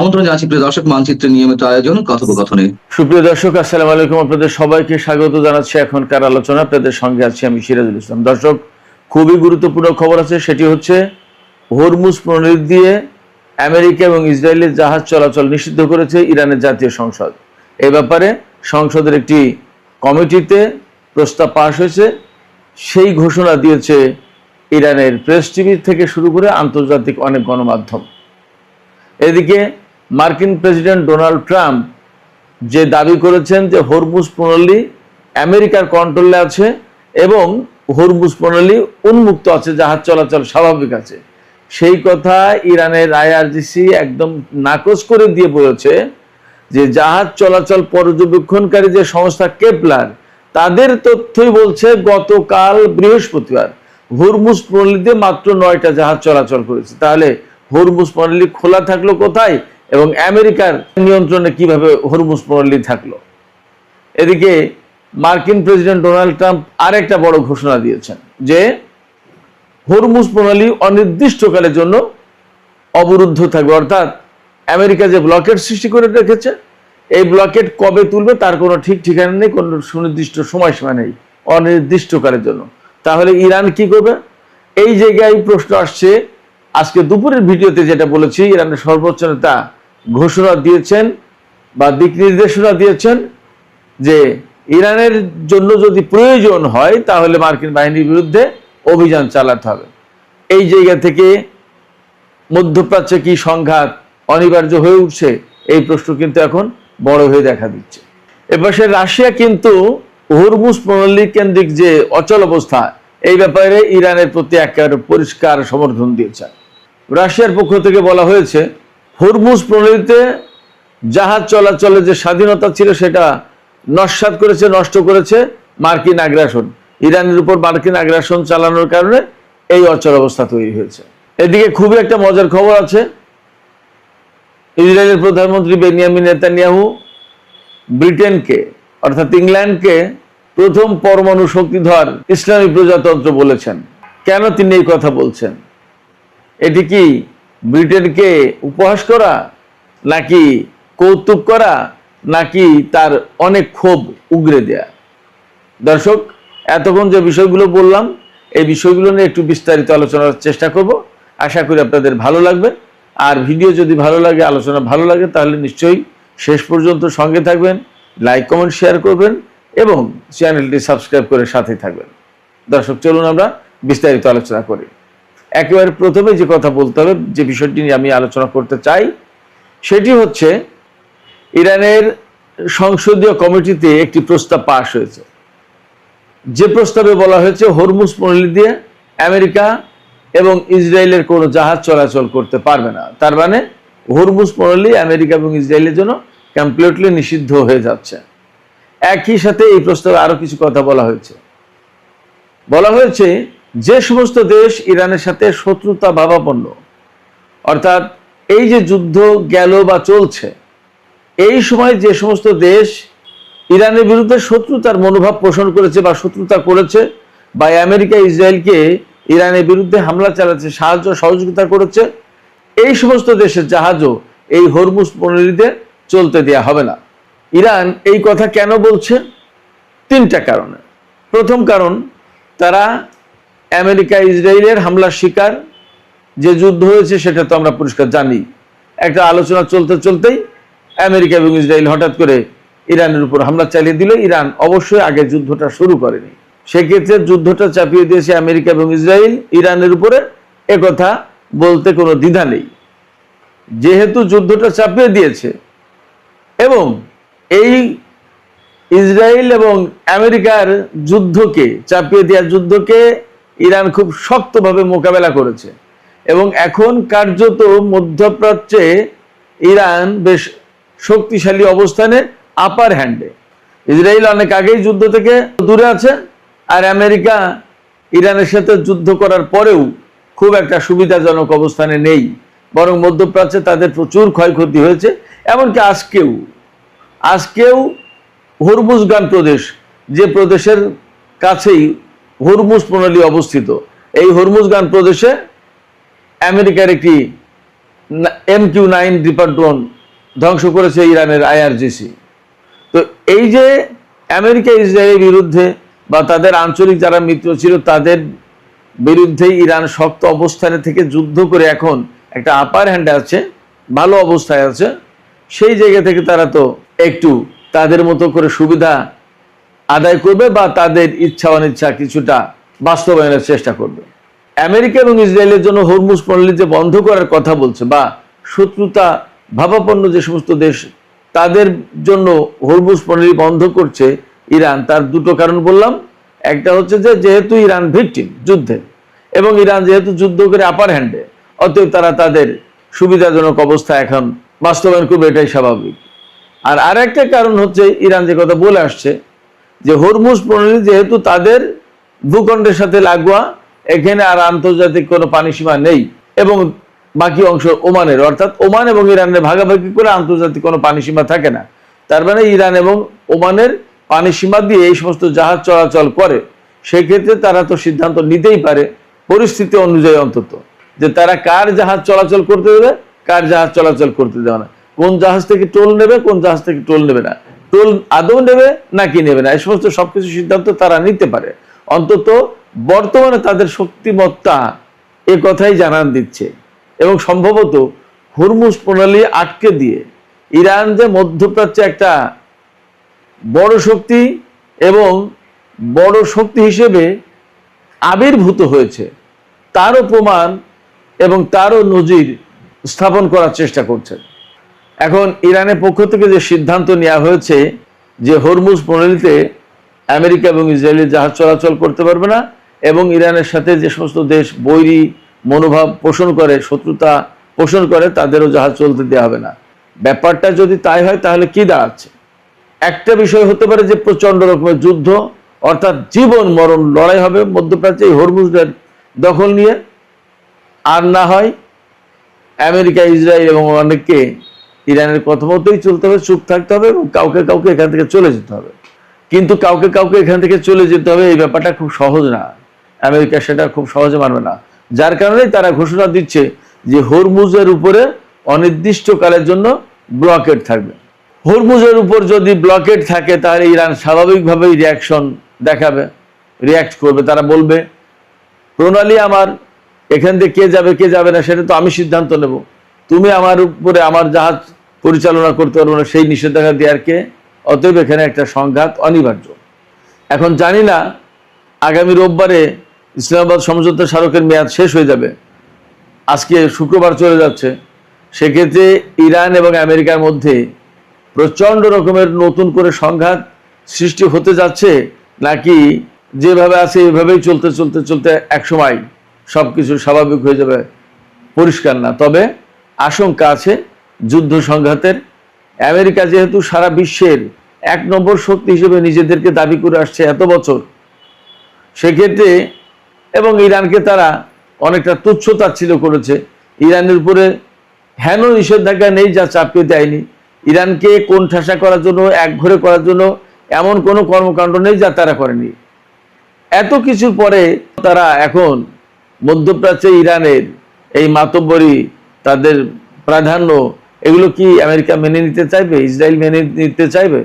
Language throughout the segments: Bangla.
আমন্ত্রণ জানাচ্ছি প্রিয় দর্শক মানচিত্রের নিয়মিত আয়োজন কথোপকথনে। সুপ্রিয় দর্শক, আসসালামু আলাইকুম। আপনাদের সবাইকে স্বাগত জানাচ্ছি এখনকার আলোচনা। আপনাদের সঙ্গে আছি আমি সিরাজুল ইসলাম। দর্শক, খুবই গুরুত্বপূর্ণ খবর আছে, সেটি হচ্ছে হরমুজ প্রণালী দিয়ে আমেরিকা এবং ইসরায়েলের জাহাজ চলাচল নিষিদ্ধ করেছে ইরানের জাতীয় সংসদ। এই ব্যাপারে সংসদের একটি কমিটিতে প্রস্তাব পাশ হয়েছে। সেই ঘোষণা দিয়েছে ইরানের প্রেস টিভি থেকে শুরু করে আন্তর্জাতিক অনেক গণমাধ্যম। এদিকে মার্কিন প্রেসিডেন্ট ডোনাল্ড ট্রাম্প যে দাবি করেছেন যে হরমুজ প্রণালী আমেরিকার কন্ট্রোলে আছে এবং হরমুজ প্রণালী উন্মুক্ত আছে, জাহাজ চলাচল স্বাভাবিক আছে, সেই কথা ইরানের আইআরজিসি একদম নাকচ করে দিয়ে বলেছে যে জাহাজ চলাচল পর্যবেক্ষণকারী যে সংস্থা কেপলার, তাদের তথ্যই বলছে গতকাল বৃহস্পতিবার হরমুজ প্রণালীতে মাত্র 9টা জাহাজ চলাচল করেছে। তাহলে হরমুজ প্রণালী খোলা থাকলো কোথায় এবং আমেরিকার নিয়ন্ত্রণে কিভাবে হরমুজ প্রণালী থাকলো? এদিকে মার্কিন প্রেসিডেন্ট ডোনাল্ড ট্রাম্প আরেকটা বড় ঘোষণা দিয়েছেন যে হরমুজ প্রণালী অনির্দিষ্টকালের জন্য অবরুদ্ধ থাকবে। অর্থাৎ আমেরিকা যে ব্লকেট সৃষ্টি করে রেখেছে, এই ব্লকেট কবে তুলবে তার কোনো ঠিক ঠিকানা নেই, কোনো সুনির্দিষ্ট সময়সীমা নেই, অনির্দিষ্টকালের জন্য। তাহলে ইরান কি করবে? এই জায়গায় প্রশ্ন আসছে। আজকে দুপুরের ভিডিওতে যেটা বলেছি, ইরানের সর্বোচ্চ নেতা ঘোষণা দিয়েছেন বা দিক নির্দেশনা দিয়েছেন যে ইরানের জন্য যদি প্রয়োজন হয় তাহলে মার্কিন বাহিনীর বিরুদ্ধে অভিযান চালাতে হবে। এই জায়গা থেকে মধ্যপ্রাচ্যে কি সংঘাত অনিবার্য হয়ে উঠছে, এই প্রশ্ন কিন্তু এখন বড় হয়ে দেখা দিচ্ছে। এপাশে রাশিয়া কিন্তু হরমুজ প্রণালী কেন্দ্রিক যে অচল অবস্থা, এই ব্যাপারে ইরানের প্রতি একেবারে পরিষ্কার সমর্থন দিয়েছে। রাশিয়ার পক্ষ থেকে বলা হয়েছে হরমুজ প্রণালীতে জাহাজ চলাচলের যে স্বাধীনতা ছিল সেটা নস্যাৎ করেছে, নষ্ট করেছে মার্কিন আগ্রাসন। ইরানের উপর মার্কিন আগ্রাসন চালানোর কারণে এই অচল অবস্থা তৈরি হয়েছে। এদিকে খুবই একটা মজার খবর আছে। ইসরায়েলের প্রধানমন্ত্রী বেনিয়ামিন নেতানিয়াহু ব্রিটেনকে অর্থাৎ ইংল্যান্ডকে প্রথম পরমাণু শক্তিধর ইসলামী প্রজাতন্ত্র বলেছেন। কেন তিনি এই কথা বলছেন? এটি কি ব্রিটেনকে উপহাস করা, নাকি কৌতুক করা, নাকি তার অনেক ক্ষোভ উগরে দেয়া? দর্শক, এতক্ষণ যে বিষয়গুলো বললাম, এই বিষয়গুলো নিয়ে একটু বিস্তারিত আলোচনার চেষ্টা করব। আশা করি আপনাদের ভালো লাগবে। আর ভিডিও যদি ভালো লাগে, আলোচনা ভালো লাগে, তাহলে নিশ্চয়ই শেষ পর্যন্ত সঙ্গে থাকবেন, লাইক কমেন্ট শেয়ার করবেন এবং চ্যানেলটি সাবস্ক্রাইব করে সাথে থাকবেন। দর্শক, চলুন আমরা বিস্তারিত আলোচনা করি। একেবারে প্রথমে যে কথা বলতে হবে, যে বিষয়টি নিয়ে আমি আলোচনা করতে চাই, সেটি হচ্ছে ইরানের সংসদীয় কমিটিতে একটি প্রস্তাব পাশ হয়েছে। যে প্রস্তাবে বলা হয়েছে হরমুজ প্রণালী দিয়ে আমেরিকা এবং ইসরায়েলের কোনো জাহাজ চলাচল করতে পারবে না। তার মানে হরমুজ প্রণালী আমেরিকা এবং ইসরায়েলের জন্য কমপ্লিটলি নিষিদ্ধ হয়ে যাচ্ছে। একই সাথে এই প্রস্তাবে আরো কিছু কথা বলা হয়েছে। বলা হয়েছে যে সমস্ত দেশ ইরানের সাথে শত্রুতা ভাবাপন্ন, অর্থাৎ এই যে যুদ্ধ গেল বা চলছে, এই সময় যে সমস্ত দেশ ইরানের বিরুদ্ধে শত্রুতার মনোভাব পোষণ করেছে বা শত্রুতা করেছে, বা আমেরিকা ইসরায়েলকে ইরানের বিরুদ্ধে হামলা চালাচ্ছে, সাহায্য সহযোগিতা করেছে, এই সমস্ত দেশের জাহাজও এই হরমুজ প্রণালীতে চলতে দেয়া হবে না। ইরান এই কথা কেন বলছে? 3টা কারণে। প্রথম কারণ, তারা আমেরিকা ইসরায়েলের হামলার শিকার। যে যুদ্ধ হয়েছে সেটা তো আমরা পরিষ্কার জানি। একটা আলোচনা চলতে চলতেই আমেরিকা এবং ইসরায়েল হঠাৎ করে ইরানের উপর হামলা চালিয়ে দিল। ইরান অবশ্যই আগে যুদ্ধটা শুরু করেনি, সেক্ষেত্রে যুদ্ধটা চাপিয়ে দিয়েছে আমেরিকা এবং ইসরায়েল ইরানের উপরে, একথা বলতে কোনো দ্বিধা নেই। যেহেতু যুদ্ধটা চাপিয়ে দিয়েছে এবং এই ইসরায়েল এবং আমেরিকার যুদ্ধকে, চাপিয়ে দেওয়ার যুদ্ধকে ইরান খুব শক্তভাবে মোকাবেলা করেছে এবং এখন কার্যত মধ্যপ্রাচ্যে ইরান বেশ শক্তিশালী অবস্থানে, আপার হ্যান্ডে। ইসরায়েল অনেক আগেই যুদ্ধ থেকে দূরে আছে, আর আমেরিকা ইরানের সাথে যুদ্ধ করার পরেও খুব একটা সুবিধাজনক অবস্থানে নেই, বরং মধ্যপ্রাচ্যে তাদের প্রচুর ক্ষয়ক্ষতি হয়েছে। এমনকি আজকেও হরমুজগান প্রদেশ, যে প্রদেশের কাছেই হরমুজ প্রণালী অবস্থিত, এই হরমুজগান প্রদেশে আমেরিকার একটি MQ-9 রিপার ড্রোন ধ্বংস করেছে ইরানের IRGC। তো এই যে আমেরিকা ইসরায়েলের বিরুদ্ধে বা তাদের আঞ্চলিক যারা মিত্র ছিল তাদের বিরুদ্ধে ইরান শক্ত অবস্থানে থেকে যুদ্ধ করে এখন একটা আপার হ্যান্ডে আছে, ভালো অবস্থায় আছে, সেই জায়গা থেকে তারা তো একটু তাদের মতো করে সুবিধা আদায় করবে বা তাদের ইচ্ছা অনিচ্ছা কিছুটা বাস্তবায়নের চেষ্টা করবে। আমেরিকা এবং ইসরায়েলের জন্য হরমুজ প্রণালী যে বন্ধ করার কথা বলছে বা শত্রুতা ভাবাপন্ন যে সমস্ত দেশ তাদের জন্য হরমুজ প্রণালী বন্ধ করছে ইরান, তার দুটো কারণ বললাম। একটা হচ্ছে যে যেহেতু ইরান ভিকটিম যুদ্ধে এবং ইরান যেহেতু যুদ্ধ করে আপার হ্যান্ডে, অতএব তারা তাদের সুবিধাজনক অবস্থা এখন বাস্তবায়ন করবে, এটাই স্বাভাবিক। আর আরেকটা কারণ হচ্ছে ইরান যে কথা বলে আসছে যে হরমুজ প্রণালী যেহেতু তাদের ভূখণ্ডের সাথে লাগোয়া, এখানে আর আন্তর্জাতিক কোনো পানি সীমা নেই এবং বাকি অংশ ওমানের, অর্থাৎ ওমান এবং ইরানের ভাগাভাগি করে আন্তর্জাতিক কোনো পানি সীমা থাকে না। তার মানে ইরান এবং ওমানের পানি সীমা দিয়ে এই সমস্ত জাহাজ চলাচল করে। সেক্ষেত্রে তারা তো সিদ্ধান্ত নিতেই পারে পরিস্থিতি অনুযায়ী অন্তত যে তারা কার জাহাজ চলাচল করতে দেবে, কার জাহাজ চলাচল করতে দেবে না, কোন জাহাজ থেকে টোল নেবে, কোন জাহাজ থেকে টোল নেবে না, টোল আদৌ নেবে নাকি নেবে না, এই সমস্ত সবকিছু সিদ্ধান্ত তারা নিতে পারে। অন্তত বর্তমানে তাদের শক্তিমত্তা এ কথাই জানান দিচ্ছে। এবং সম্ভবত হরমুজ প্রণালী আটকে দিয়ে ইরান যে মধ্যপ্রাচ্যে একটা বড় শক্তি এবং বড় শক্তি হিসেবে আবির্ভূত হয়েছে তারও প্রমাণ এবং তারও নজির স্থাপন করার চেষ্টা করছে। এখন ইরানের পক্ষ থেকে যে সিদ্ধান্ত নেওয়া হয়েছে যে হরমুজ প্রণালীতে আমেরিকা এবং ইসরায়েলের জাহাজ চলাচল করতে পারবে না এবং ইরানের সাথে যে সমস্ত দেশ বৈরী মনোভাব পোষণ করে, শত্রুতা পোষণ করে, তাদেরও জাহাজ চলতে দেওয়া হবে না। ব্যাপারটা যদি তাই হয় তাহলে কি দাঁড়াচ্ছে? একটা বিষয় হতে পারে যে প্রচন্ড রকমের যুদ্ধ, অর্থাৎ জীবন মরণ লড়াই হবে মধ্যপ্রাচ্যে এই হরমুজের দখল নিয়ে। আর না হয় আমেরিকা, ইসরায়েল এবং অনেককে ইরানের কথা মতোই চলতে হবে, চুপ থাকতে হবে এবং কাউকে কাউকে এখান থেকে চলে যেতে হবে। কিন্তু কাউকে কাউকে এখান থেকে চলে যেতে হবে এই ব্যাপারটা খুব সহজ না, আমেরিকা সেটা খুব সহজে মানবে না। যার কারণে তারা ঘোষণা দিচ্ছে যে হরমুজের উপরে অনির্দিষ্টকালের জন্য ব্লকেড থাকবে। হরমুজের উপর যদি ব্লকেড থাকে তাহলে ইরান স্বাভাবিকভাবেই রিয়াকশন দেখাবে, রিয়াক্ট করবে। তারা বলবে প্রণালী আমার, এখান থেকে কে যাবে কে যাবে না সেটা তো আমি সিদ্ধান্ত নেব, তুমি আমার উপরে আমার জাহাজ পরিচালনা করতে পারবো না, সেই নিষেধাজ্ঞা দেওয়ার কে? অতএব এখানে একটা সংঘাত অনিবার্য। এখন জানি না আগামী রোববারে ইসলামাবাদ সমঝোতা স্মারকের মেয়াদ শেষ হয়ে যাবে, আজকে শুক্রবার চলে যাচ্ছে। সেক্ষেত্রে ইরান এবং আমেরিকার মধ্যে প্রচন্ড রকমের নতুন করে সংঘাত সৃষ্টি হতে যাচ্ছে, নাকি যেভাবে আছে এভাবেই চলতে চলতে চলতে একসময় সবকিছু স্বাভাবিক হয়ে যাবে পরিষ্কার না। তবে আশঙ্কা আছে যুদ্ধ সংঘাতের। আমেরিকা যেহেতু সারা বিশ্বের 1 নম্বর শক্তি হিসেবে নিজেদেরকে দাবি করে আসছে এত বছর, সেক্ষেত্রে এবং ইরানকে তারা অনেকটা তুচ্ছ-তাচ্ছিল্য করেছে, ইরানের উপরে হেন নিষেধাজ্ঞা নেই যা চাপিয়ে দেয়নি, ইরানকে কোণঠাসা করার জন্য, একঘরে করার জন্য এমন কোনো কর্মকাণ্ড নেই যা তারা করেনি। এত কিছুর পরে তারা এখন মধ্যপ্রাচ্যে ইরানের এই মাতব্বরি, তাদের প্রাধান্য, এগুলো কি আমেরিকা মেনে নিতে চাইবে, ইসরায়েল মেনে নিতে চাইবে?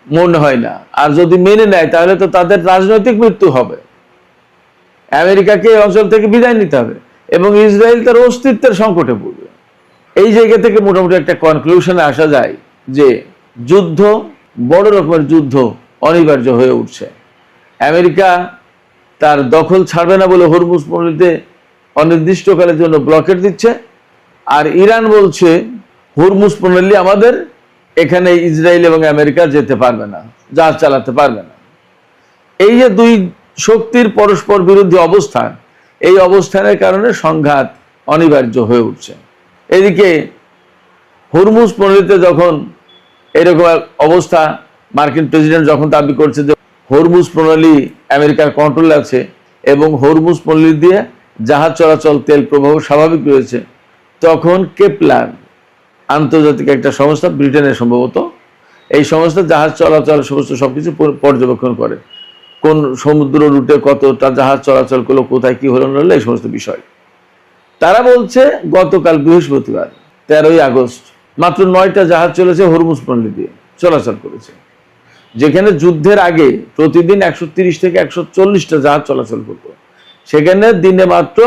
মনে হয় না। আর যদি মেনে নেয় তাহলে তো তাদের রাজনৈতিক মৃত্যু হবে, আমেরিকাকে এই অঞ্চল থেকে বিদায় নিতে হবে এবং ইসরায়েল তার অস্তিত্বের সংকটে পড়বে। এই জায়গা থেকে মোটামুটি একটা কনক্লুশনে আসা যায় যে যুদ্ধ, বড় রকমের যুদ্ধ অনিবার্য হয়ে উঠছে। আমেরিকা তার দখল ছাড়বে না বলে হরমুজ প্রণালীতে অনির্দিষ্টকালের জন্য ব্লকেট দিচ্ছে, আর ইরান বলছে হরমুজ প্রণালী আমাদের, এখানে ইসরায়েল এবং আমেরিকা যেতে পারবে না, জাহাজ চালাতে পারবে না। এই যে দুই শক্তির পরস্পর বিরোধী অবস্থান, এই অবস্থানের কারণে সংঘাত অনিবার্য হয়ে উঠছে। এদিকে হরমুজ প্রণালীতে যখন এরকম অবস্থা, মার্কিন প্রেসিডেন্ট যখন দাবি করছে যে হরমুজ প্রণালী আমেরিকার কন্ট্রোলে আছে এবং হরমুজ প্রণালী দিয়ে জাহাজ চলাচল, তেল প্রবাহ স্বাভাবিক রয়েছে, তখন কেপলার আন্তর্জাতিক একটা সংস্থা, ব্রিটেনের সম্ভবত, এই সংস্থা জাহাজ চলাচল সমস্ত সবকিছু পর্যবেক্ষণ করে, কোন সমুদ্র রুটে কতটা জাহাজ চলাচল করলো, কোথায় কি হলো না হলো, এই সমস্ত বিষয়। তারা বলছে গতকাল বৃহস্পতিবার 13ই আগস্ট মাত্র 9টা জাহাজ চলেছে হরমুজ প্রণালী দিয়ে চলাচল করেছে, যেখানে যুদ্ধের আগে প্রতিদিন 130 থেকে 140টা জাহাজ চলাচল করতো, সেখানে দিনে মাত্র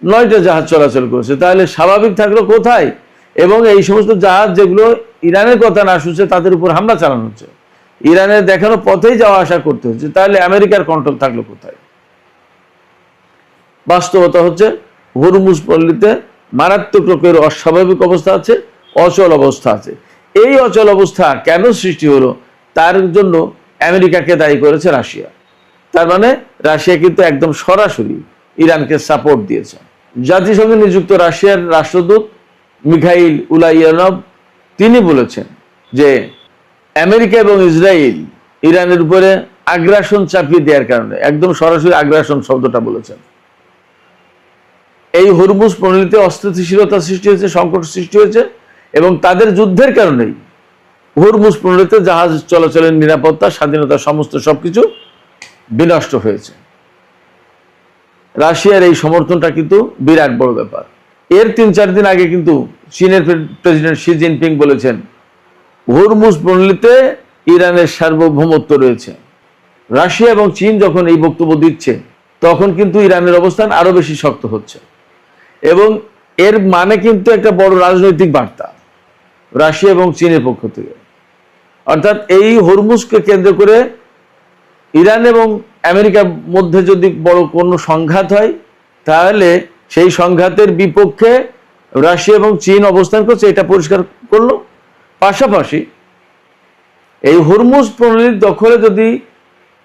9টা জাহাজ চলাচল করেছে। তাহলে স্বাভাবিক থাকলো কোথায়? এবং এই সমস্ত জাহাজ যেগুলো ইরানের কথা না শুনছে তাদের উপর হামলা চালানো হচ্ছে, ইরানের দেখানো পথেই যাওয়া আসা করতে হচ্ছে, তাহলে আমেরিকার কন্ট্রোল থাকলো কোথায়? বাস্তবতা হচ্ছে হরমুজ পল্লীতে মারাত্মক রকমের অস্বাভাবিক অবস্থা আছে, অচল অবস্থা আছে। এই অচল অবস্থা কেন সৃষ্টি হলো তার জন্য আমেরিকাকে দায়ী করেছে রাশিয়া। তার মানে রাশিয়া কিন্তু একদম সরাসরি ইরানকে সাপোর্ট দিয়েছে। জাতিসংঘে নিযুক্ত রাশিয়ার রাষ্ট্রদূত মিখাইল উলাইয়ানভ তিনি বলেছেন যে আমেরিকা এবং ইসরায়েল ইরানের উপরে আগ্রাসন চাপিয়ে দেওয়ার কারণে, একদম সরাসরি আগ্রাসন শব্দটা বলেছেন, এই হরমুজ প্রণালীতে অস্থিতিশীলতা সৃষ্টি হয়েছে, সংকট সৃষ্টি হয়েছে এবং তাদের যুদ্ধের কারণেই হরমুজ প্রণালীতে জাহাজ চলাচলের নিরাপত্তা, স্বাধীনতা সমস্ত সবকিছু বিনষ্ট হয়েছে। রাশিয়ার এই সমর্থনটা কিন্তু বিরাট বড় ব্যাপার। এর 3-4 দিন আগে কিন্তু চীনের প্রেসিডেন্ট শি জিনপিং বলেছেন হরমুজ প্রণালীতে ইরানের সার্বভৌমত্ব রয়েছে। রাশিয়া এবং চীন যখন এই বক্তব্য দিচ্ছে তখন কিন্তু ইরানের অবস্থান আরো বেশি শক্ত হচ্ছে এবং এর মানে কিন্তু একটা বড় রাজনৈতিক বার্তা রাশিয়া এবং চীনের পক্ষ থেকে। অর্থাৎ এই হরমুজকে কেন্দ্র করে ইরান এবং আমেরিকার মধ্যে যদি বড় কোনো সংঘাত হয় তাহলে সেই সংঘাতের বিপক্ষে রাশিয়া এবং চীন অবস্থান করছে, এটা পরিষ্কার করলো। পাশাপাশি এই হরমুজ প্রণালীর দখলে যদি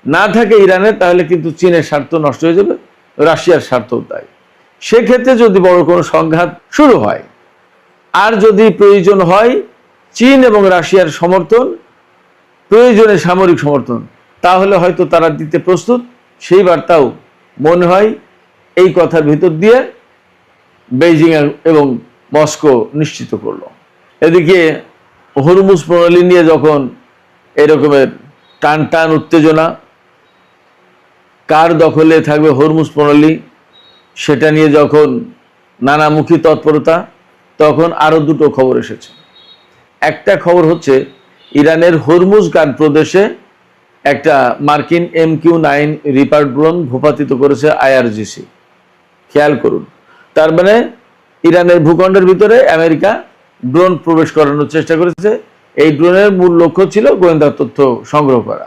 না থাকে ইরানে, তাহলে কিন্তু চীনের স্বার্থ নষ্ট হয়ে যাবে, রাশিয়ার স্বার্থও তাই। সেক্ষেত্রে যদি বড় কোনো সংঘাত শুরু হয় আর যদি প্রয়োজন হয় চীন এবং রাশিয়ার সমর্থন, প্রয়োজনে সামরিক সমর্থন, তাহলে হয়তো তারা দিতে প্রস্তুত। সেই বার্তাও মনে হয় এই কথার ভিতর দিয়ে বেইজিং এবং মস্কো নিশ্চিত করলো। এদিকে হরমুজ প্রণালী নিয়ে যখন এরকমের টান টান উত্তেজনা, কার দখলে থাকবে হরমুজ প্রণালী সেটা নিয়ে যখন নানামুখী তৎপরতা, তখন আরো দুটো খবর এসেছে। একটা খবর হচ্ছে ইরানের হরমুজগান প্রদেশে একটা মার্কিন MQ-9 রিপার ড্রোন ভূপাতিত করেছে IRGC। খেয়াল করুন, তার মানে ইরানের ভূখণ্ডের ভিতরে আমেরিকা ড্রোন প্রবেশ করানোর চেষ্টা করেছে। এই ড্রোনের মূল লক্ষ্য ছিল গোয়েন্দা তথ্য সংগ্রহ করা।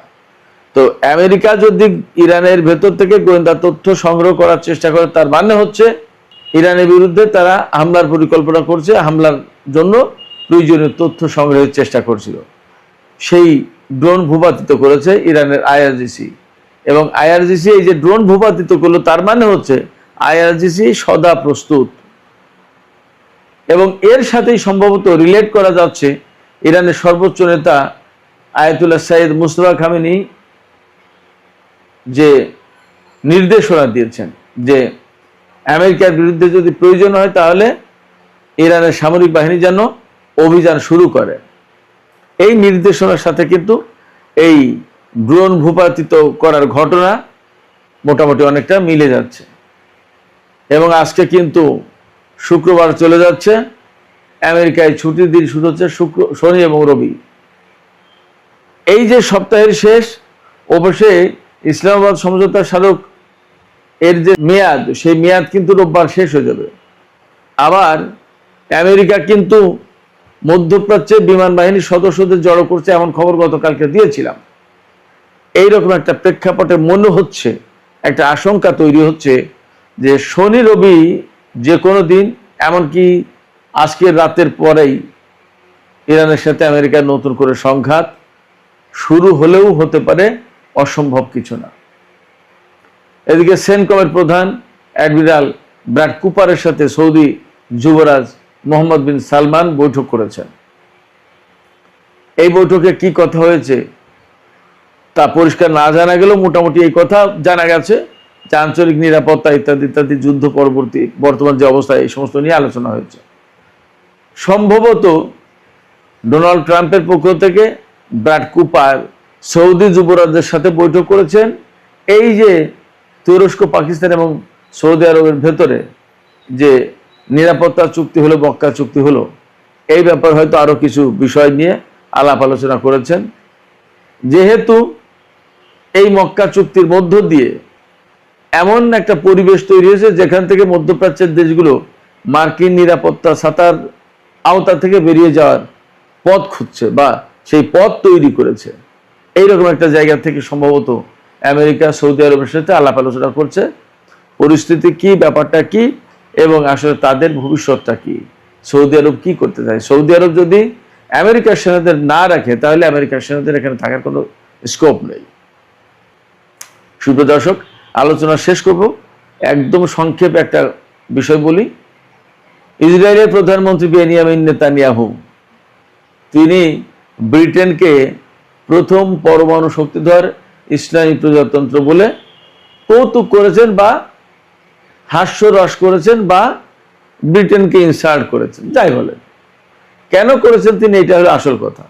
তো আমেরিকা যদি ইরানের ভেতর থেকে গোয়েন্দা তথ্য সংগ্রহ করার চেষ্টা করে, তার মানে হচ্ছে ইরানের বিরুদ্ধে তারা হামলার পরিকল্পনা করছে, হামলার জন্য প্রয়োজনীয় তথ্য সংগ্রহের চেষ্টা করছিল। সেই ড্রোন ভূপাতিত করেছে ইরানের IRGC এবং IRGC এই যে ড্রোন ভূপাতিত করলো, তার মানে হচ্ছে IRGC সদা প্রস্তুত। এবং এর সাথেই সম্ভবত রিলেট করা যাচ্ছে ইরানের সর্বোচ্চ নেতা আয়াতুল্লাহ সাইয়েদ মুস্তফা খামেনি যে নির্দেশনা দিয়েছেন যে আমেরিকার বিরুদ্ধে যদি প্রয়োজন হয় তাহলে ইরানের সামরিক বাহিনী যেন অভিযান শুরু করে। এই নির্দেশনার সাথে কিন্তু এই ড্রোন ভূপাতিত করার ঘটনা মোটামুটি অনেকটা মিলে যাচ্ছে। এবং আজকে কিন্তু শুক্রবার চলে যাচ্ছে, আমেরিকায় ছুটির দিন শুরু হচ্ছে শনি এবং রবি। এই যে সপ্তাহের শেষ, অবশ্যই ইসলামাবাদ সমঝোতা স্মারক এর যে মেয়াদ, সেই মেয়াদ কিন্তু রোববার শেষ হয়ে যাবে। আবার আমেরিকা কিন্তু মধ্যপ্রাচ্যে বিমান বাহিনীর সদস্যদের জড়ো করছে, এমন খবর গতকালকে দিয়েছিলাম। এইরকম একটা প্রেক্ষাপটে মনে হচ্ছে, একটা আশঙ্কা তৈরি হচ্ছে যে শনি রবি যে কোনো দিন, এমনকি আজকের রাতের পরেই ইরানের সাথে আমেরিকার নতুন করে সংঘাত শুরু হলেও হতে পারে, অসম্ভব কিছু না। এদিকে সেনকমের প্রধান অ্যাডমিরাল ব্র্যাড কুপারের সাথে সৌদি যুবরাজ মোহাম্মদ বিন সালমান বৈঠক করেছেন। এই বৈঠকে কি কথা হয়েছে তা পরিষ্কার না জানা গেলেও মোটামুটি এই কথা জানা গেছে যে আঞ্চলিক নিরাপত্তা ইত্যাদি ইত্যাদি, যুদ্ধ পরবর্তী বর্তমান যে অবস্থা, এই সমস্ত নিয়ে আলোচনা হয়েছে। সম্ভবত ডোনাল্ড ট্রাম্পের পক্ষ থেকে ব্র্যাড কুপার সৌদি যুবরাজের সাথে বৈঠক করেছেন। এই যে তুরস্ক, পাকিস্তান এবং সৌদি আরবের ভেতরে যে নিরাপত্তা চুক্তি হলো, মক্কা চুক্তি হলো, এই ব্যাপার হয়তো আরো কিছু বিষয় নিয়ে আলাপ আলোচনা করেছেন। যেহেতু এই মক্কা চুক্তির মধ্য দিয়ে এমন একটা পরিবেশ তৈরি হয়েছে যেখান থেকে মধ্যপ্রাচ্যের দেশগুলো মার্কিন নিরাপত্তা ছাতার আওতা থেকে বেরিয়ে যাওয়ার পথ খুঁজছে বা সেই পথ তৈরি করেছে, এইরকম একটা জায়গা থেকে সম্ভবত আমেরিকা সৌদি আরবের সাথে আলাপ আলোচনা করছে পরিস্থিতি কি, ব্যাপারটা কি, এবং আসলে তাদের ভবিষ্যৎটা কি, সৌদি আরব কি করতে চায়। সৌদি আরব যদি আমেরিকার সেনাদের না রাখে তাহলে আমেরিকার সেনাদের এখানে থাকার কোনো স্কোপ নেই। সুপ্রিয় দর্শক, আলোচনা শেষ করব, একদম সংক্ষেপে একটা বিষয় বলি। ইসরায়েলের প্রধানমন্ত্রী বেনিয়ামিন নেতানিয়াহু তিনি ব্রিটেনকে প্রথম পরমাণু শক্তিধর ইসলামী প্রজাতন্ত্র বলে কৌতুক করেছেন বা হাস্যরস করেছেন বা ব্রিটেনকে ইনসাল্ট করেছেন, যাই বলেন। কেন করেছেন তিনি, এটা হলো আসল কথা।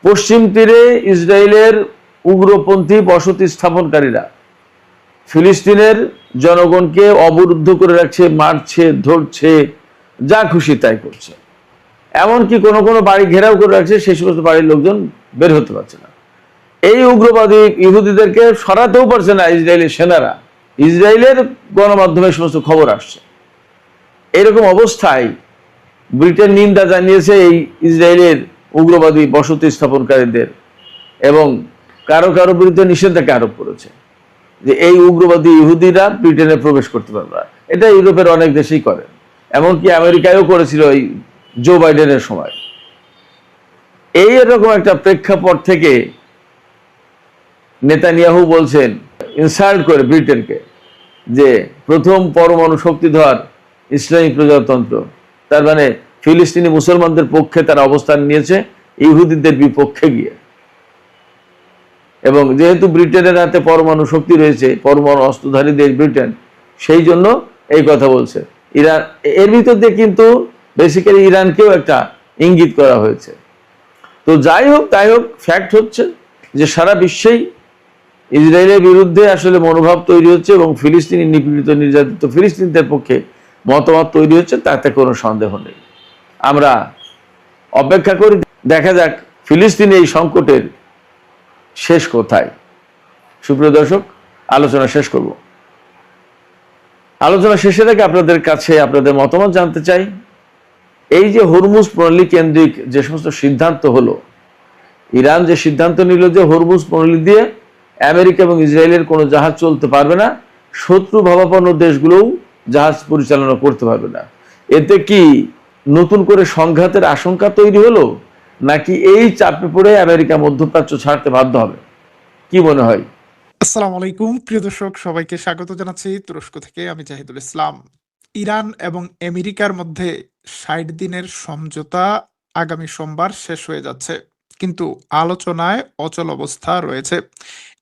পশ্চিম তীরে ইসরায়েলের উগ্রপন্থী বসতি স্থাপনকারীরা ফিলিস্তিনের জনগণকে অবরুদ্ধ করে রাখছে, মারছে, ধরছে, যা খুশি তাই করছে। এমনকি কোনো কোনো বাড়ি ঘেরাও করে রাখছে, সেই সমস্ত বাড়ির লোকজন বের হতে পারছে না। এই উগ্রবাদী ইহুদিদেরকে সরাতেও পারছে না ইসরায়েলের সেনারা। ইসরায়েলের গণমাধ্যমে সমস্ত খবর আসছে। এরকম অবস্থায় ব্রিটেন নিন্দা জানিয়েছে এই ইসরায়েলের উগ্রবাদী বসতি স্থাপনকারীদের এবং কারো কারো বিরুদ্ধে নিষেধাজ্ঞা আরোপ করেছে যে এই উগ্রবাদী ইহুদিরা ব্রিটেনে প্রবেশ করতে পারবে না। এটা ইউরোপের অনেক দেশেই করে, এমনকি আমেরিকায়ও করেছিল এই জো বাইডেনের সময়। এই এরকম একটা প্রেক্ষাপট থেকে নেতানিয়াহু বলছেন, ইনসাল্ট করে ব্রিটেনকে, যে প্রথম পরমাণু শক্তিধর ইসলামী প্রজাতন্ত্র, তার মানে ফিলিস্তিনি মুসলমানদের পক্ষে তারা অবস্থান নিয়েছে ইহুদিদের বিপক্ষে গিয়ে। এবং যেহেতু ব্রিটেনের হাতে পরমাণু শক্তি রয়েছে, পরমাণু অস্ত্রধারী দেশ ব্রিটেন, সেই জন্য এই কথা বলছে। ইরান এর ভিতর দিয়ে কিন্তু বেসিক্যালি ইরানকেও একটা ইঙ্গিত করা হয়েছে। তো যাই হোক তাই হোক, ফ্যাক্ট হচ্ছে যে সারা বিশ্বেই ইসরায়েলের বিরুদ্ধে আসলে মনোভাব তৈরি হচ্ছে এবং ফিলিস্তিনি নিপীড়িত নির্যাতিত ফিলিস্তিনিদের পক্ষে মতামত তৈরি হচ্ছে, তাতে কোনো সন্দেহ নেই। আমরা অপেক্ষা করি, দেখা যাক ফিলিস্তিনি এই সংকটের শেষ কোথায়। সুপ্রিয় দর্শক, আলোচনা শেষ করব। আলোচনা শেষের আগে আপনাদের কাছে আপনাদের মতামত জানতে চাই। এই যে হরমুজ প্রণালী কেন্দ্রিক যে সমস্ত সিদ্ধান্ত হলো, ইরান যে সিদ্ধান্ত নিল যে হরমুজ প্রণালী দিয়ে আমেরিকা এবং ইসরায়েলের কোনো জাহাজ চলতে পারবে না, শত্রু ভাবাপন্ন দেশগুলোও জাহাজ পরিচালনা করতে পারবে না, এতে কি নতুন করে সংঘাতের আশঙ্কা তৈরি হলো, নাকি এই চাপে পড়ে আমেরিকা মধ্যপ্রাচ্য ছাড়তে বাধ্য হবে? কি মনে হয়? আসসালামু আলাইকুম প্রিয় দর্শক, সবাইকে স্বাগত জানাচ্ছি তুরস্ক থেকে। আমি জাহিদুল ইসলাম। ইরান এবং আমেরিকার মধ্যে ৬০ দিনের সমঝোতা আগামী সোমবার শেষ হয়ে যাচ্ছে, কিন্তু আলোচনায় অচল অবস্থা রয়েছে।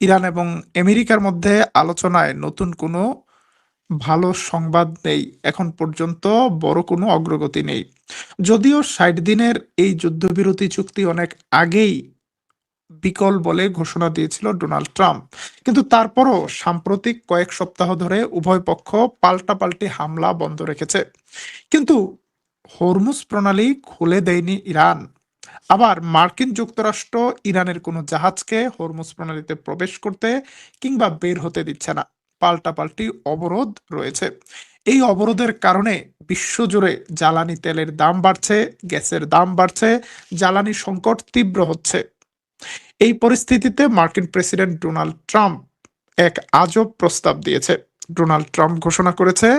ইরান এবং আমেরিকার মধ্যে আলোচনায় নতুন কোনো ভালো সংবাদ নেই, এখন পর্যন্ত বড় কোনো অগ্রগতি নেই। যদিও ৬০ দিনের এই যুদ্ধবিরতি চুক্তি অনেক আগেই বিকল বলে ঘোষণা দিয়েছিল ডোনাল্ড ট্রাম্প, কিন্তু তারপরও সাম্প্রতিক কয়েক সপ্তাহ ধরে উভয় পক্ষ পাল্টাপাল্টি হামলা বন্ধ রেখেছে। কিন্তু হরমুজ প্রণালী খুলে দেয়নি ইরান। আবার মার্কিন যুক্তরাষ্ট্র ইরানের কোনো জাহাজকে হরমুজ প্রণালীতে প্রবেশ করতে কিংবা বের হতে দিচ্ছে না। পাল্টাপাল্টি অবরোধ রয়েছে। এই অবরোধের কারণে বিশ্বজুড়ে জ্বালানি তেলের দাম বাড়ছে, গ্যাসের দাম বাড়ছে, জ্বালানি সংকট তীব্র হচ্ছে। এই পরিস্থিতিতে মার্কিন প্রেসিডেন্ট ডোনাল্ড ট্রাম্প এক আজব প্রস্তাব দিয়েছে। ডোনাল্ড ট্রাম্প ঘোষণা করেছে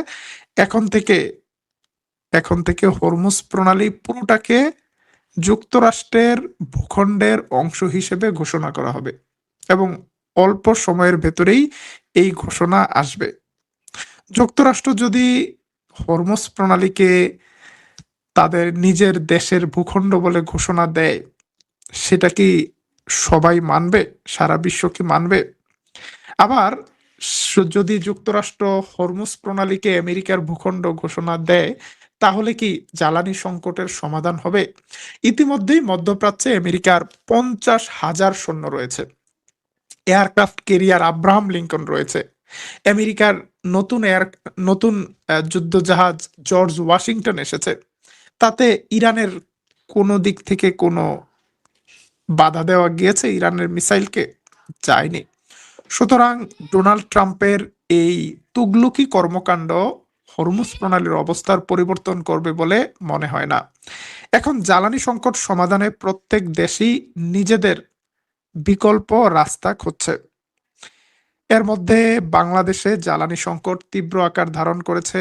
এখন থেকে হরমুজ প্রণালী পুরোটাকে যুক্তরাষ্ট্রের ভূখণ্ডের অংশ হিসেবে ঘোষণা করা হবে এবং অল্প সময়ের ভেতরেই এই ঘোষণা আসবে। যুক্তরাষ্ট্র যদি হরমুজ প্রণালীকে তাদের নিজের দেশের ভূখণ্ড বলে ঘোষণা দেয়, সেটা কি সবাই মানবে? সারা বিশ্ব কি মানবে? আবার যদি যুক্তরাষ্ট্র হরমুজ প্রণালীকে আমেরিকার ভূখণ্ড ঘোষণা দেয়, তাহলে কি জ্বালানি সংকটের সমাধান হবে? ইতিমধ্যেই মধ্যপ্রাচ্যে আমেরিকার 50,000 সৈন্য রয়েছে, এয়ারক্রাফট ক্যারিয়ার আব্রাহাম লিঙ্কন রয়েছে, আমেরিকার নতুন যুদ্ধ জাহাজ জর্জ ওয়াশিংটন এসেছে, তাতে ইরানের কোনো দিক থেকে কোনো বাধা দেওয়া গিয়েছে ইরানের মিসাইলকে? যায়নি। সুতরাং ডোনাল্ড ট্রাম্পের এই তুগলকি কর্মকাণ্ড হরমুজ প্রণালীর অবস্থার পরিবর্তন করবে বলে মনে হয় না। এখন জ্বালানি সংকট সমাধানে প্রত্যেক দেশই নিজেদের বিকল্প রাস্তা খুঁজছে। এর মধ্যে বাংলাদেশে জ্বালানি সংকট তীব্র আকার ধারণ করেছে।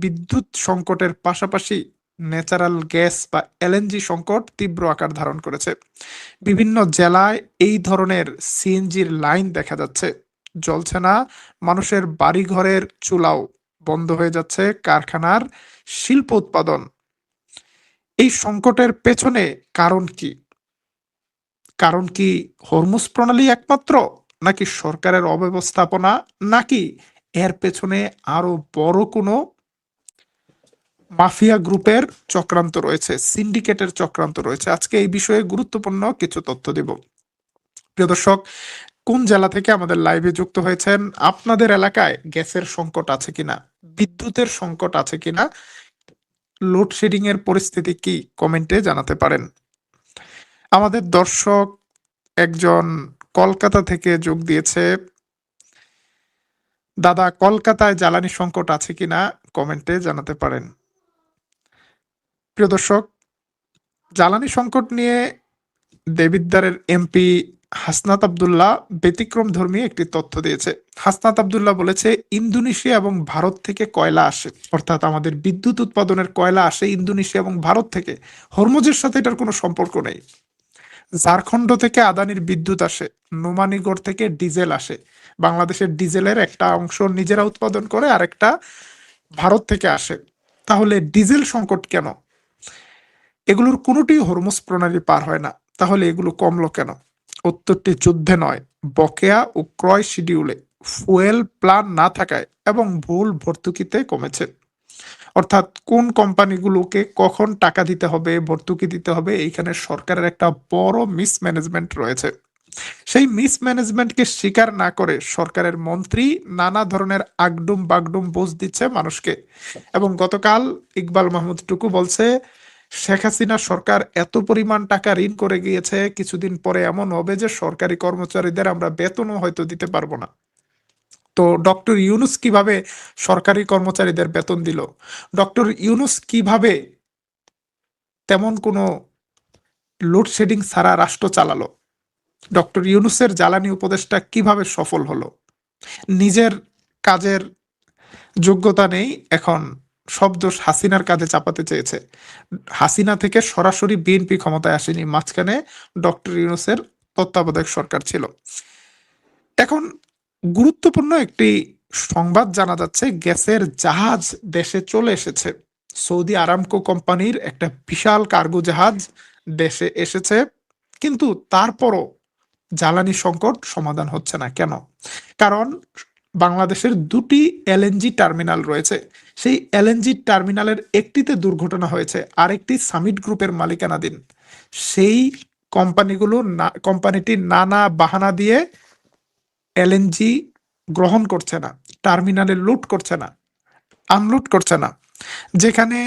বিদ্যুৎ সংকটের পাশাপাশি ন্যাচারাল গ্যাস বা এলএনজি সংকট তীব্র আকার ধারণ করেছে। বিভিন্ন জেলায় এই ধরনের সিএনজির লাইন দেখা যাচ্ছে, জ্বলছে না। মানুষের বাড়িঘরের চুলাও বন্ধ হয়ে যাচ্ছে, কারখানার শিল্প উৎপাদন। এই সংকটের পেছনে কারণ কি? কারণ কি হরমুজ প্রণালী একমাত্র, নাকি সরকারের অব্যবস্থাপনা, নাকি এর পেছনে আরো বড় কোনো মাফিয়া গ্রুপের চক্রান্ত রয়েছে, সিন্ডিকেটের চক্রান্ত রয়েছে? আজকে এই বিষয়ে গুরুত্বপূর্ণ কিছু তথ্য দেব। প্রিয় দর্শক, কোন জেলা থেকে আমাদের লাইভে যুক্ত হয়েছেন? আপনাদের এলাকায় গ্যাসের সংকট আছে কিনা, বিদ্যুতের সংকট আছে কিনা, লোডশেডিং এর পরিস্থিতি কি, কমেন্টে জানাতে পারেন। আমাদের দর্শক একজন কলকাতা থেকে যোগ দিয়েছে। দাদা, কলকাতায় জ্বালানি সংকট আছে কিনা কমেন্টে জানাতে পারেন। প্রিয় দর্শক, জ্বালানি সংকট নিয়ে দেবিদ্বারের এমপি হাসনাত আব্দুল্লাহ ব্যতিক্রম ধর্মী একটি তথ্য দিয়েছে। হাসনাত আব্দুল্লাহ বলেছে, ইন্দোনেশিয়া এবং ভারত থেকে কয়লা আসে, অর্থাৎ আমাদের বিদ্যুৎ উৎপাদনের কয়লা আসে ইন্দোনেশিয়া এবং ভারত থেকে। হরমুজের সাথে এটার কোনো সম্পর্ক নেই। ঝাড়খণ্ড থেকে আদানির বিদ্যুৎ আসে, নোমানীগড় থেকে ডিজেল আসে। বাংলাদেশের ডিজেলের একটা অংশ নিজেরা উৎপাদন করে, আরেকটা ভারত থেকে আসে। তাহলে ডিজেল সংকট কেন? এগুলোর কোনোটি হরমুজ প্রণালী পার হয় না, তাহলে এগুলো কমলো কেন? উত্তরটি যুদ্ধে নয়, বকেয়া ও ক্রয় শিডিউলে ফুয়েল প্ল্যান না থাকায় এবং ভুল ভর্তুকিতে কমেছে। অর্থাৎ কোন কোম্পানিগুলোকে কখন টাকা দিতে হবে, ভর্তুকি দিতে হবে, এইখানে সরকারের একটা বড় মিসম্যানেজমেন্ট রয়েছে। সেই মিসম্যানেজমেন্টকে স্বীকার না করে সরকারের মন্ত্রী নানা ধরনের আগডুম বাগডুম বোঝ দিচ্ছে মানুষকে। এবং গতকাল ইকবাল মাহমুদ টুকু বলছে, শেখ হাসিনা সরকার এত পরিমাণ টাকা ঋণ করে গিয়েছে, কিছুদিন পরে এমন হবে যে সরকারি কর্মচারীদের আমরা বেতনও হয়তো দিতে পারবো না। তো ডক্টর ইউনুস কিভাবে সরকারি কর্মচারীদের বেতন দিল? ডক্টর ইউনুস কিভাবে তেমন কোনো লোডশেডিং ছাড়া রাষ্ট্র চালালো? ডক্টর ইউনুসের জ্বালানি উপদেষ্টা কিভাবে সফল হলো? নিজের কাজের যোগ্যতা নেই, এখন সব দোষ হাসিনার কাঁধে চাপাতে চেয়েছে। হাসিনা থেকে সরাসরি বিএনপি ক্ষমতায় আসেনি, মাঝখানে ডক্টর ইউনুসের তত্ত্বাবধায়ক সরকার ছিল। এখন গুরুত্বপূর্ণ একটি সংবাদ জানা যাচ্ছে, গ্যাসের জাহাজ দেশে চলে এসেছে। সৌদি আরামকো কোম্পানির একটা বিশাল কার্গো জাহাজ দেশে এসেছে, কিন্তু তারপরও জ্বালানি সংকট সমাধান হচ্ছে না কেন? কারণ বাংলাদেশের দুটি এলএনজি টার্মিনাল রয়েছে। সেই এলএনজি টার্মিনালের একটিতে দুর্ঘটনা হয়েছে, আরেকটি সামিট গ্রুপের মালিকানাধীন। সেই কোম্পানিটি নানা বাহানা দিয়ে এলএনজি গ্রহণ করছে না, টার্মিনালে লোড করছে না, আনলোড করছে না। যেখানে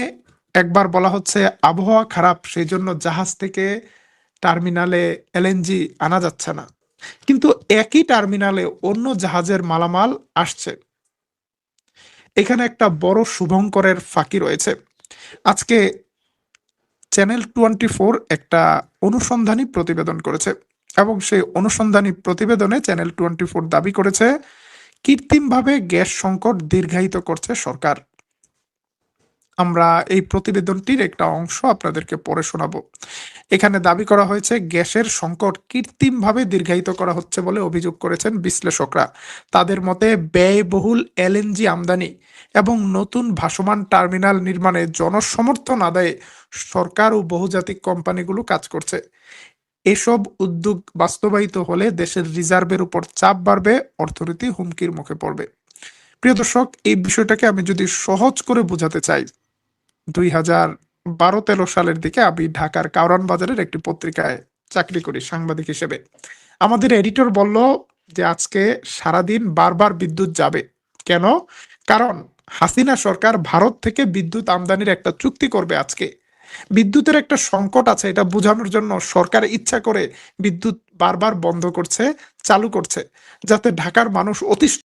একবার বলা হচ্ছে আবহাওয়া খারাপ, সেই জন্য জাহাজ থেকে টার্মিনালে এলএনজি আনা যাচ্ছে না, কিন্তু একই টার্মিনালে অন্য জাহাজের মালামাল আসছে। এখানে একটা বড় শুভঙ্করের ফাঁকি রয়েছে। আজকে চ্যানেল 24 একটা অনুসন্ধানী প্রতিবেদন করেছে, এবং সেই অনুসন্ধানী প্রতিবেদনে চ্যানেল 24 দাবি করেছে কৃত্রিমভাবে গ্যাস সংকট দীর্ঘায়িত করছে সরকার। আমরা এই প্রতিবেদনটির একটা অংশ আপনাদেরকে পড়ে শোনাবো। এখানে দাবি করা হয়েছে গ্যাসের সংকট কৃত্রিমভাবে দীর্ঘায়িত করা হচ্ছে বলে অভিযোগ করেছেন বিশ্লেষকরা। তাদের মতে ব্যয়বহুল এলএনজি আমদানি এবং নতুন ভাসমান টার্মিনাল নির্মাণে জনসমর্থন আদায়ে সরকার ও বহুজাতিক কোম্পানিগুলো কাজ করছে। এসব উদ্যোগ বাস্তবায়িত হলে দেশের রিজার্ভের উপর চাপ বাড়বে, অর্থনীতি হুমকির মুখে পড়বে। প্রিয় দর্শক, এই বিষয়টাকে আমি যদি সহজ করে বোঝাতে চাই, 2012-13 সালের দিকে আমি ঢাকার কারওয়ান বাজারের একটি পত্রিকায় চাকরি করি সাংবাদিক হিসেবে। আমাদের এডিটর বলল যে আজকে সারাদিন বারবার বিদ্যুৎ যাবে। কেন? কারণ হাসিনা সরকার ভারত থেকে বিদ্যুৎ আমদানির একটা চুক্তি করবে আজকে। বিদ্যুতের একটা সংকট আছে, এটা বোঝানোর জন্য সরকার ইচ্ছা করে বিদ্যুৎ বারবার বন্ধ করছে, চালু করছে, যাতে ঢাকার মানুষ অতিষ্ঠ